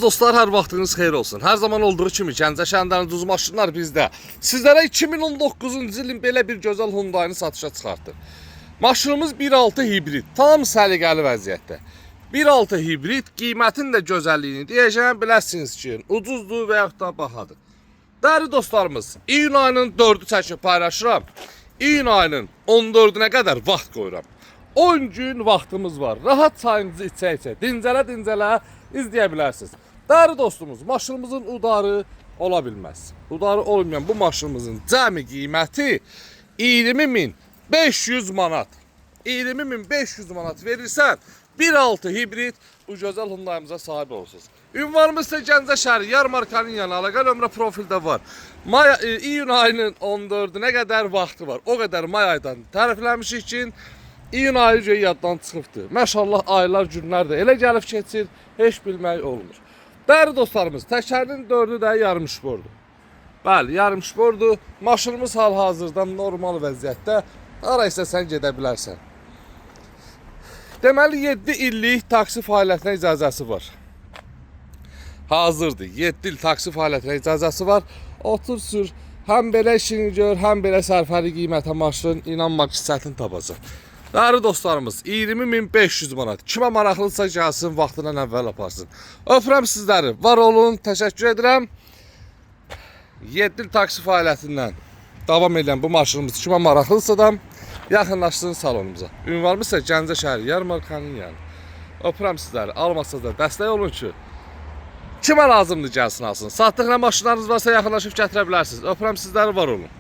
Dostlar, hər vaxtınız xeyir olsun. Hər zaman olduğu kimi Gəncə şəhərinin duz maşınlar bizdə. Sizlərə 2019-cu ilin belə bir gözəl Hyundai-ni satışa çıxartdıq. Maşınımız 1.6 hibrid, tam səliqəli vəziyyətdə. 1.6 hibrid, qiymətin də gözəlliyini deyəcəm, biləsiniz ki, ucuzdur və yaxud da bahadır. Dəyərli dostlarımız, iyun ayının 4-ü çəkib paylaşıram. İyun ayının 14-ünə qədər vaxt qoyuram. 10 gün vaxtımız var. Rahat çayınızı içə-içə, dincələ-dincələ izləyə bilərsiniz. Dəyərli dostumuz, maşınımızın udarı ola bilməz. Udarı olmayan bu maşınımızın cəmi qiyməti 20.500 manat. 20.500 manat verirsən, 1.6 hibrid bu gözəl Hyundai'mıza sahib olursunuz. Ünvanımız ise Gəncə şəhəri Yarmarkanın yanı, əlaqə nömrə profildə var. İyun ayının 14-ünə qədər vaxtı var. O qədər may aydan tərifləmişik ki, İyun ayı yaddan çıxıbdır. Maşallah aylar, günlər də elə gəlib keçir, heç bilmək olmur. Dəyərli dostlarımız, təkərinin 4-ü də yarımşbordur. Bəli, yarımşbordur. Maşınımız hal-hazırda normal vəziyyətdə. Hara istəsən gedə bilərsən. Deməli 7 illik taksi fəaliyyətinə icazəsi var. Hazırdır. 7 il taksi fəaliyyətinə icazəsi var. Otur sür, həm belə işini gör, həm belə sərfəli qiymətə maşın, inanma ki, çətin tapacaq. Dəyərli dostlarımız, 20.500 manat. Kimə maraqlısa gəlsin, vaxtından əvvəl aparsın. Öpürəm sizləri. Var olun, təşəkkür edirəm. 7 il taksi fəaliyyətindən davam edən bu maşınımız kimə maraqlısa da yaxınlaşsın salonumuza. Ünvanımız isə Gəncə şəhəri Yarmarkanın yanı. Öpürəm sizləri. Almasa da dəstək olun ki, kimə lazımdır gəlsin alsın. Satdıq nə maşınlarınız varsa yaxınlaşıb gətirə bilərsiniz. Öpürəm sizləri, var olun.